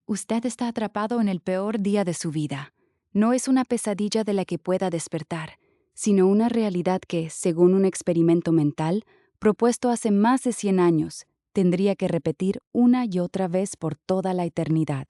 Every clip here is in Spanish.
Usted está atrapado en el peor día de su vida. No es una pesadilla de la que pueda despertar, sino una realidad que, según un experimento mental, propuesto hace más de 100 años, tendría que repetir una y otra vez por toda la eternidad.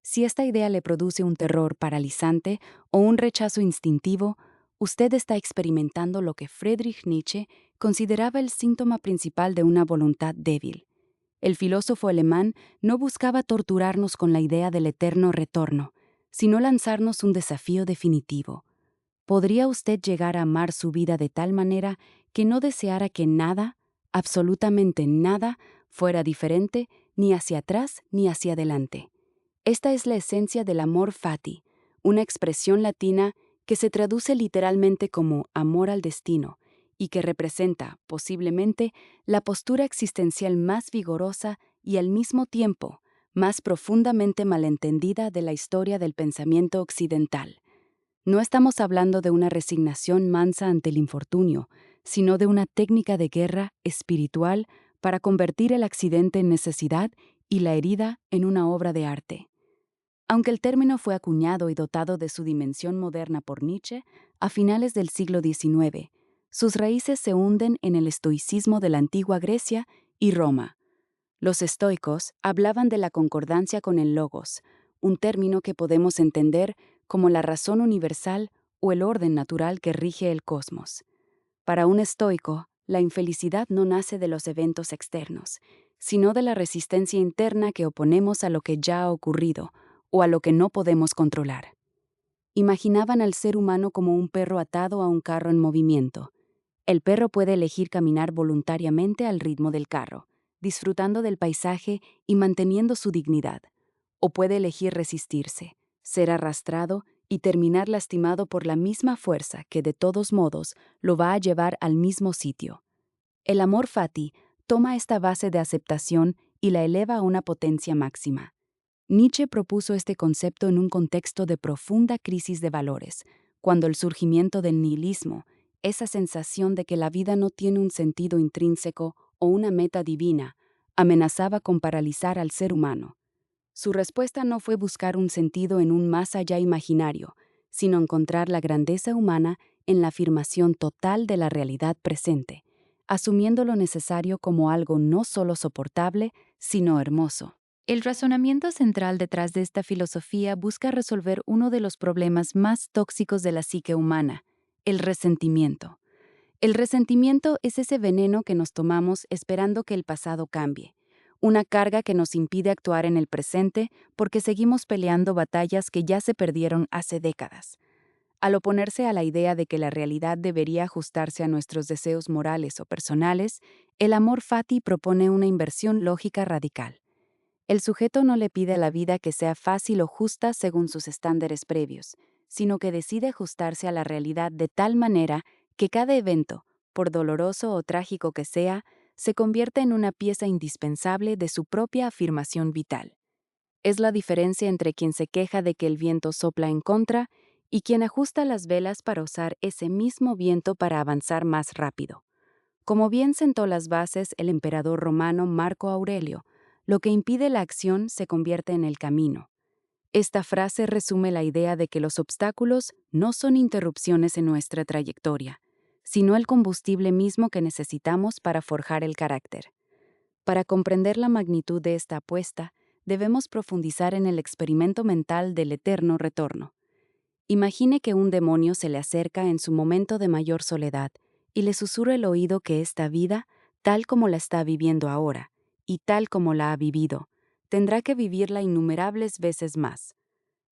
Si esta idea le produce un terror paralizante o un rechazo instintivo, usted está experimentando lo que Friedrich Nietzsche consideraba el síntoma principal de una voluntad débil. El filósofo alemán no buscaba torturarnos con la idea del eterno retorno, sino lanzarnos un desafío definitivo. ¿Podría usted llegar a amar su vida de tal manera que no deseara que nada, absolutamente nada, fuera diferente ni hacia atrás ni hacia adelante? Esta es la esencia del amor fati, una expresión latina que se traduce literalmente como amor al destino y que representa, posiblemente, la postura existencial más vigorosa y al mismo tiempo más profundamente malentendida de la historia del pensamiento occidental. No estamos hablando de una resignación mansa ante el infortunio, sino de una técnica de guerra espiritual para convertir el accidente en necesidad y la herida en una obra de arte. Aunque el término fue acuñado y dotado de su dimensión moderna por Nietzsche a finales del siglo XIX, sus raíces se hunden en el estoicismo de la antigua Grecia y Roma. Los estoicos hablaban de la concordancia con el logos, un término que podemos entender como la razón universal o el orden natural que rige el cosmos. Para un estoico, la infelicidad no nace de los eventos externos, sino de la resistencia interna que oponemos a lo que ya ha ocurrido o a lo que no podemos controlar. Imaginaban al ser humano como un perro atado a un carro en movimiento. El perro puede elegir caminar voluntariamente al ritmo del carro, disfrutando del paisaje y manteniendo su dignidad, o puede elegir resistirse, ser arrastrado y terminar lastimado por la misma fuerza que de todos modos lo va a llevar al mismo sitio. El amor fati toma esta base de aceptación y la eleva a una potencia máxima. Nietzsche propuso este concepto en un contexto de profunda crisis de valores, cuando el surgimiento del nihilismo, esa sensación de que la vida no tiene un sentido intrínseco o una meta divina, amenazaba con paralizar al ser humano. Su respuesta no fue buscar un sentido en un más allá imaginario, sino encontrar la grandeza humana en la afirmación total de la realidad presente, asumiendo lo necesario como algo no solo soportable, sino hermoso. El razonamiento central detrás de esta filosofía busca resolver uno de los problemas más tóxicos de la psique humana, el resentimiento. El resentimiento es ese veneno que nos tomamos esperando que el pasado cambie, una carga que nos impide actuar en el presente porque seguimos peleando batallas que ya se perdieron hace décadas. Al oponerse a la idea de que la realidad debería ajustarse a nuestros deseos morales o personales, el amor fati propone una inversión lógica radical. El sujeto no le pide a la vida que sea fácil o justa según sus estándares previos, sino que decide ajustarse a la realidad de tal manera que cada evento, por doloroso o trágico que sea, se convierta en una pieza indispensable de su propia afirmación vital. Es la diferencia entre quien se queja de que el viento sopla en contra y quien ajusta las velas para usar ese mismo viento para avanzar más rápido. Como bien sentó las bases el emperador romano Marco Aurelio, lo que impide la acción se convierte en el camino. Esta frase resume la idea de que los obstáculos no son interrupciones en nuestra trayectoria, sino el combustible mismo que necesitamos para forjar el carácter. Para comprender la magnitud de esta apuesta, debemos profundizar en el experimento mental del eterno retorno. Imagine que un demonio se le acerca en su momento de mayor soledad y le susurra el oído que esta vida, tal como la está viviendo ahora, y tal como la ha vivido, tendrá que vivirla innumerables veces más.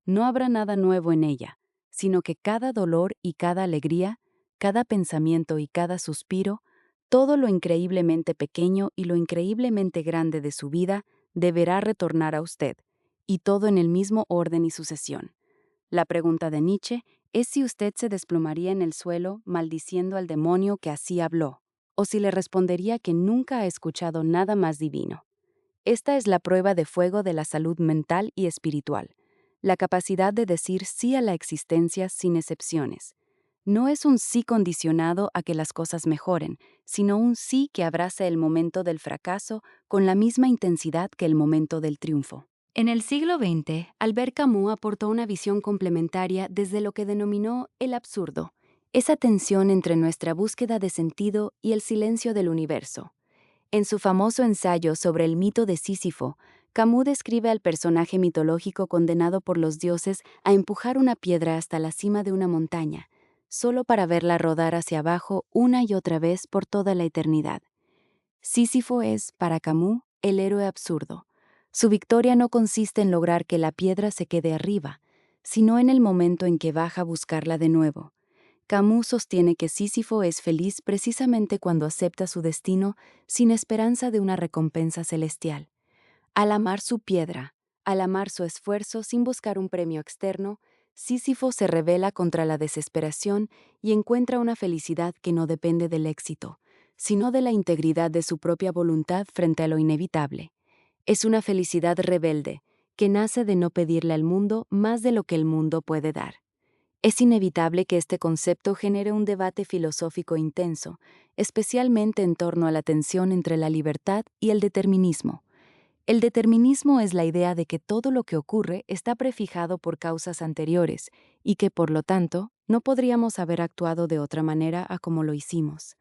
No habrá nada nuevo en ella, sino que cada dolor y cada alegría, cada pensamiento y cada suspiro, todo lo increíblemente pequeño y lo increíblemente grande de su vida deberá retornar a usted, y todo en el mismo orden y sucesión. La pregunta de Nietzsche es si usted se desplomaría en el suelo maldiciendo al demonio que así habló, o si le respondería que nunca ha escuchado nada más divino. Esta es la prueba de fuego de la salud mental y espiritual, la capacidad de decir sí a la existencia sin excepciones. No es un sí condicionado a que las cosas mejoren, sino un sí que abraza el momento del fracaso con la misma intensidad que el momento del triunfo. En el siglo XX, Albert Camus aportó una visión complementaria desde lo que denominó el absurdo, esa tensión entre nuestra búsqueda de sentido y el silencio del universo. En su famoso ensayo sobre el mito de Sísifo, Camus describe al personaje mitológico condenado por los dioses a empujar una piedra hasta la cima de una montaña, solo para verla rodar hacia abajo una y otra vez por toda la eternidad. Sísifo es, para Camus, el héroe absurdo. Su victoria no consiste en lograr que la piedra se quede arriba, sino en el momento en que baja a buscarla de nuevo. Camus sostiene que Sísifo es feliz precisamente cuando acepta su destino sin esperanza de una recompensa celestial. Al amar su piedra, al amar su esfuerzo sin buscar un premio externo, Sísifo se rebela contra la desesperación y encuentra una felicidad que no depende del éxito, sino de la integridad de su propia voluntad frente a lo inevitable. Es una felicidad rebelde, que nace de no pedirle al mundo más de lo que el mundo puede dar. Es inevitable que este concepto genere un debate filosófico intenso, especialmente en torno a la tensión entre la libertad y el determinismo. El determinismo es la idea de que todo lo que ocurre está prefijado por causas anteriores y que, por lo tanto, no podríamos haber actuado de otra manera a como lo hicimos.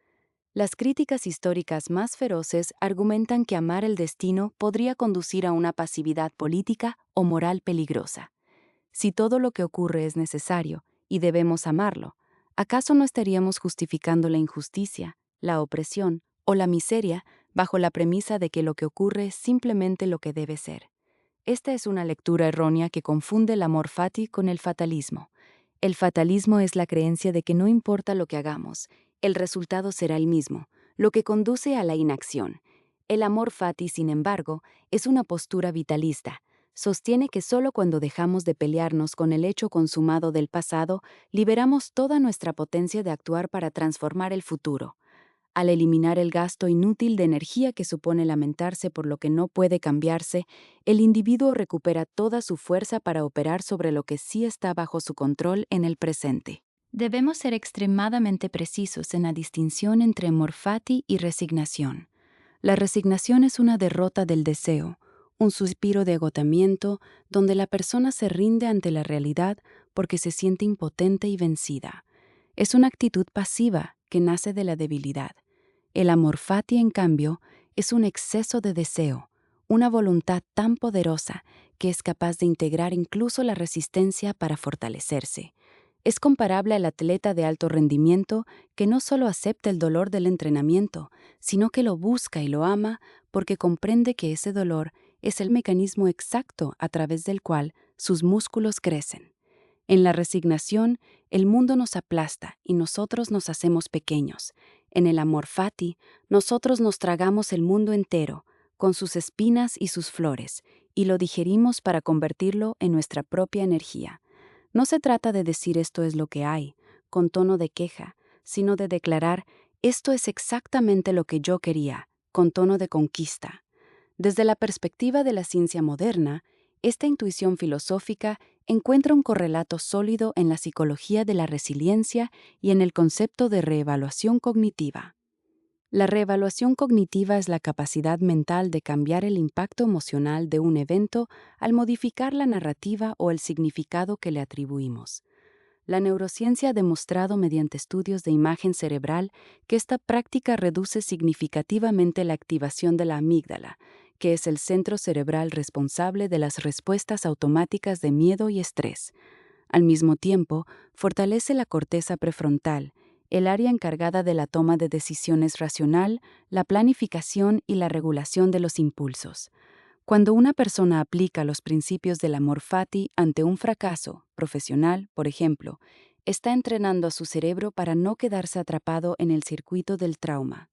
Las críticas históricas más feroces argumentan que amar el destino podría conducir a una pasividad política o moral peligrosa. Si todo lo que ocurre es necesario y debemos amarlo, ¿acaso no estaríamos justificando la injusticia, la opresión o la miseria bajo la premisa de que lo que ocurre es simplemente lo que debe ser? Esta es una lectura errónea que confunde el amor fati con el fatalismo. El fatalismo es la creencia de que no importa lo que hagamos, el resultado será el mismo, lo que conduce a la inacción. El amor fati, sin embargo, es una postura vitalista. Sostiene que solo cuando dejamos de pelearnos con el hecho consumado del pasado, liberamos toda nuestra potencia de actuar para transformar el futuro. Al eliminar el gasto inútil de energía que supone lamentarse por lo que no puede cambiarse, el individuo recupera toda su fuerza para operar sobre lo que sí está bajo su control en el presente. Debemos ser extremadamente precisos en la distinción entre amor fati y resignación. La resignación es una derrota del deseo, un suspiro de agotamiento donde la persona se rinde ante la realidad porque se siente impotente y vencida. Es una actitud pasiva que nace de la debilidad. El amor fati, en cambio, es un exceso de deseo, una voluntad tan poderosa que es capaz de integrar incluso la resistencia para fortalecerse. Es comparable al atleta de alto rendimiento que no solo acepta el dolor del entrenamiento, sino que lo busca y lo ama porque comprende que ese dolor es el mecanismo exacto a través del cual sus músculos crecen. En la resignación, el mundo nos aplasta y nosotros nos hacemos pequeños. En el amor fati, nosotros nos tragamos el mundo entero, con sus espinas y sus flores, y lo digerimos para convertirlo en nuestra propia energía. No se trata de decir esto es lo que hay, con tono de queja, sino de declarar esto es exactamente lo que yo quería, con tono de conquista. Desde la perspectiva de la ciencia moderna, esta intuición filosófica encuentra un correlato sólido en la psicología de la resiliencia y en el concepto de reevaluación cognitiva. La reevaluación cognitiva es la capacidad mental de cambiar el impacto emocional de un evento al modificar la narrativa o el significado que le atribuimos. La neurociencia ha demostrado mediante estudios de imagen cerebral que esta práctica reduce significativamente la activación de la amígdala, que es el centro cerebral responsable de las respuestas automáticas de miedo y estrés. Al mismo tiempo, fortalece la corteza prefrontal, el área encargada de la toma de decisiones racional, la planificación y la regulación de los impulsos. Cuando una persona aplica los principios del amor fati ante un fracaso profesional, por ejemplo, está entrenando a su cerebro para no quedarse atrapado en el circuito del trauma.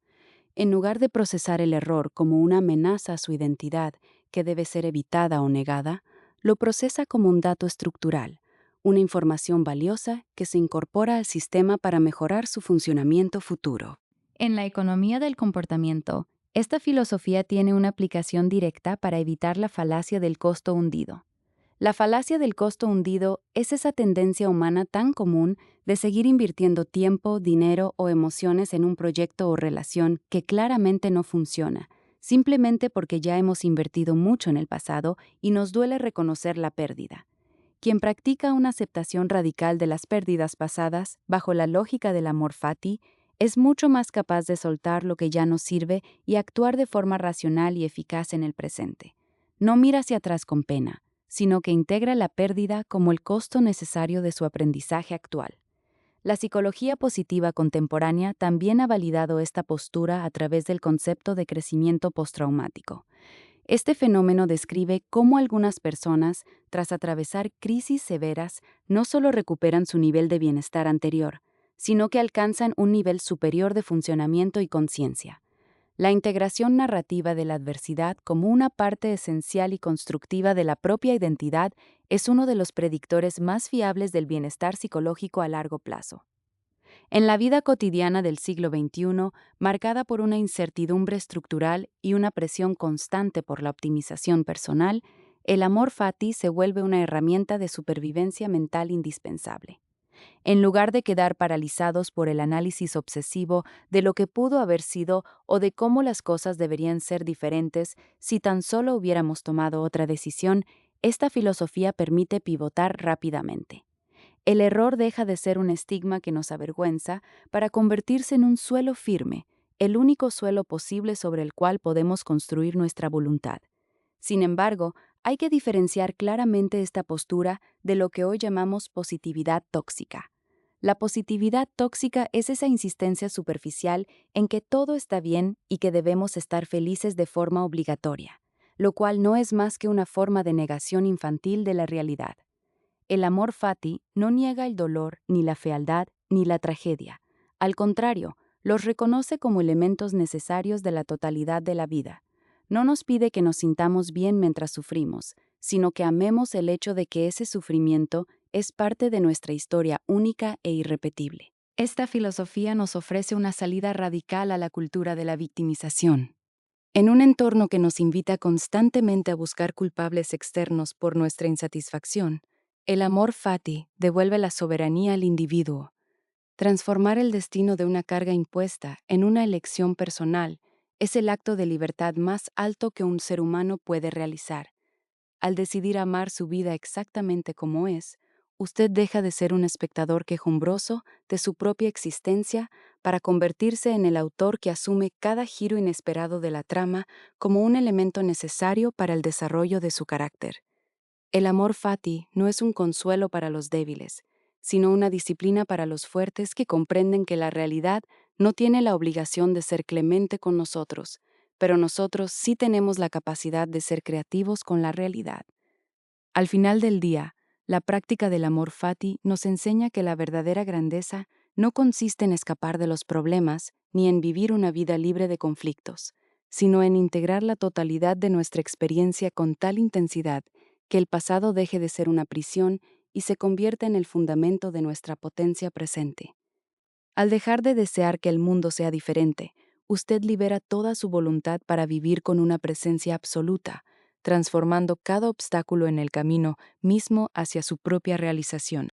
En lugar de procesar el error como una amenaza a su identidad que debe ser evitada o negada, lo procesa como un dato estructural, una información valiosa que se incorpora al sistema para mejorar su funcionamiento futuro. En la economía del comportamiento, esta filosofía tiene una aplicación directa para evitar la falacia del costo hundido. La falacia del costo hundido es esa tendencia humana tan común de seguir invirtiendo tiempo, dinero o emociones en un proyecto o relación que claramente no funciona, simplemente porque ya hemos invertido mucho en el pasado y nos duele reconocer la pérdida. Quien practica una aceptación radical de las pérdidas pasadas, bajo la lógica del amor fati, es mucho más capaz de soltar lo que ya no sirve y actuar de forma racional y eficaz en el presente. No mira hacia atrás con pena, sino que integra la pérdida como el costo necesario de su aprendizaje actual. La psicología positiva contemporánea también ha validado esta postura a través del concepto de crecimiento postraumático. Este fenómeno describe cómo algunas personas, tras atravesar crisis severas, no solo recuperan su nivel de bienestar anterior, sino que alcanzan un nivel superior de funcionamiento y conciencia. La integración narrativa de la adversidad como una parte esencial y constructiva de la propia identidad es uno de los predictores más fiables del bienestar psicológico a largo plazo. En la vida cotidiana del siglo XXI, marcada por una incertidumbre estructural y una presión constante por la optimización personal, el amor fati se vuelve una herramienta de supervivencia mental indispensable. En lugar de quedar paralizados por el análisis obsesivo de lo que pudo haber sido o de cómo las cosas deberían ser diferentes si tan solo hubiéramos tomado otra decisión, esta filosofía permite pivotar rápidamente. El error deja de ser un estigma que nos avergüenza para convertirse en un suelo firme, el único suelo posible sobre el cual podemos construir nuestra voluntad. Sin embargo, hay que diferenciar claramente esta postura de lo que hoy llamamos positividad tóxica. La positividad tóxica es esa insistencia superficial en que todo está bien y que debemos estar felices de forma obligatoria, lo cual no es más que una forma de negación infantil de la realidad. El amor fati no niega el dolor, ni la fealdad, ni la tragedia. Al contrario, los reconoce como elementos necesarios de la totalidad de la vida. No nos pide que nos sintamos bien mientras sufrimos, sino que amemos el hecho de que ese sufrimiento es parte de nuestra historia única e irrepetible. Esta filosofía nos ofrece una salida radical a la cultura de la victimización. En un entorno que nos invita constantemente a buscar culpables externos por nuestra insatisfacción, el amor fati devuelve la soberanía al individuo. Transformar el destino de una carga impuesta en una elección personal es el acto de libertad más alto que un ser humano puede realizar. Al decidir amar su vida exactamente como es, usted deja de ser un espectador quejumbroso de su propia existencia para convertirse en el autor que asume cada giro inesperado de la trama como un elemento necesario para el desarrollo de su carácter. El amor fati no es un consuelo para los débiles, sino una disciplina para los fuertes que comprenden que la realidad no tiene la obligación de ser clemente con nosotros, pero nosotros sí tenemos la capacidad de ser creativos con la realidad. Al final del día, la práctica del amor fati nos enseña que la verdadera grandeza no consiste en escapar de los problemas ni en vivir una vida libre de conflictos, sino en integrar la totalidad de nuestra experiencia con tal intensidad que el pasado deje de ser una prisión y se convierta en el fundamento de nuestra potencia presente. Al dejar de desear que el mundo sea diferente, usted libera toda su voluntad para vivir con una presencia absoluta, transformando cada obstáculo en el camino mismo hacia su propia realización.